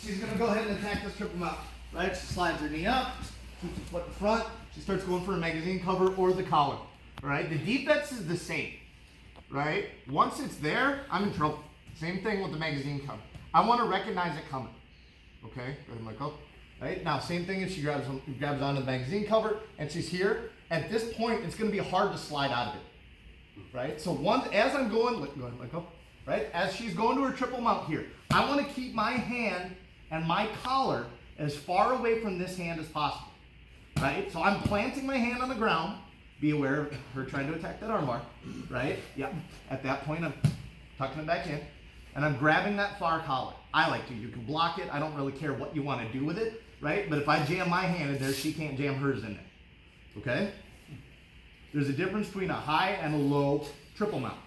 she's gonna go ahead and attack this triple mount. Right? She slides her knee up, keeps her foot in front. She starts going for a magazine cover or the collar. All right? The defense is the same. Right? Once it's there, I'm in trouble. Same thing with the magazine cover. I want to recognize it coming. Okay? Go ahead, Michael. Right? Now, same thing if she grabs onto the magazine cover and she's here. At this point, it's going to be hard to slide out of it. Right? So as I'm going, go ahead, Michael. Right? As she's going to her triple mount here, I want to keep my hand and my collar as far away from this hand as possible. Right? So I'm planting my hand on the ground. Be aware of her trying to attack that armbar. Right? Yep. At that point, I'm tucking it back in. And I'm grabbing that far collar. I like to. You can block it. I don't really care what you want to do with it. Right? But if I jam my hand in there, she can't jam hers in there. Okay? There's a difference between a high and a low triple mount.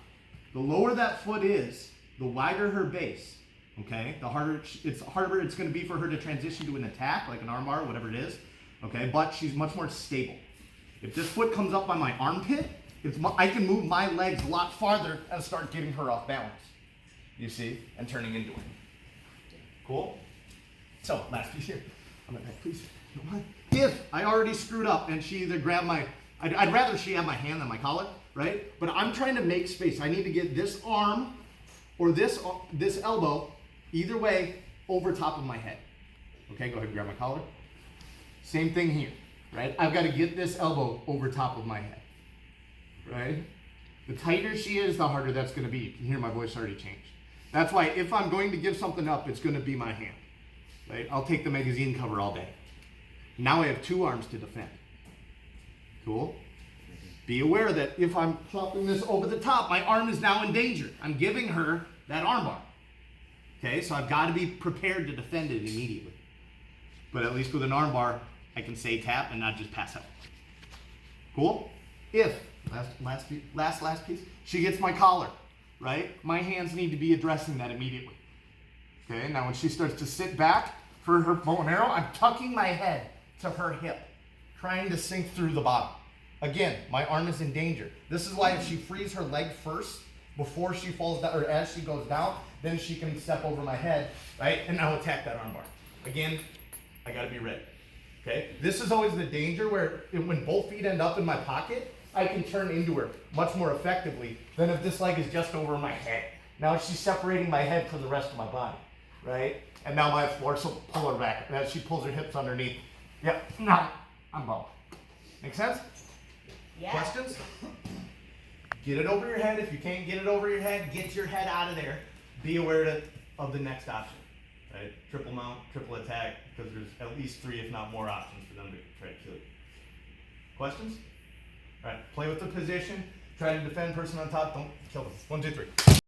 The lower that foot is, the wider her base. Okay? The harder it's going to be for her to transition to an attack, like an armbar, whatever it is. Okay? But she's much more stable. If this foot comes up by my armpit, I can move my legs a lot farther and start getting her off balance. You see? And turning into it. Cool? So, last piece here. I'm going to please. If I already screwed up and she either grabbed my, I'd rather she have my hand than my collar, right? But I'm trying to make space. I need to get this arm or this elbow, either way, over top of my head. Okay, go ahead and grab my collar. Same thing here, right? I've got to get this elbow over top of my head, right? The tighter she is, the harder that's going to be. You can hear my voice already change. That's why if I'm going to give something up, it's going to be my hand, right? I'll take the magazine cover all day. Now I have two arms to defend. Cool? Be aware that if I'm plopping this over the top, my arm is now in danger. I'm giving her that armbar. Okay, so I've got to be prepared to defend it immediately. But at least with an armbar, I can say tap and not just pass out. Cool? If, last piece, she gets my collar, right? My hands need to be addressing that immediately. Okay, now when she starts to sit back for her bow and arrow, I'm tucking my head to her hip, trying to sink through the bottom. Again, my arm is in danger. This is why if she frees her leg first, before she falls down, or as she goes down, then she can step over my head, right? And now attack that armbar. Again, I gotta be ready, okay? This is always the danger where when both feet end up in my pocket, I can turn into her much more effectively than if this leg is just over my head. Now she's separating my head from the rest of my body, right? And now my force will pull her back. As she pulls her hips underneath, yep, now I'm bummed. Make sense? Yeah. Questions? Get it over your head. If you can't get it over your head, get your head out of there. Be aware of the next option, right? Triple mount, triple attack, because there's at least 3, if not more, options for them to try to kill you. Questions? All right, play with the position. Try to defend person on top. Don't kill them. 1, 2, 3.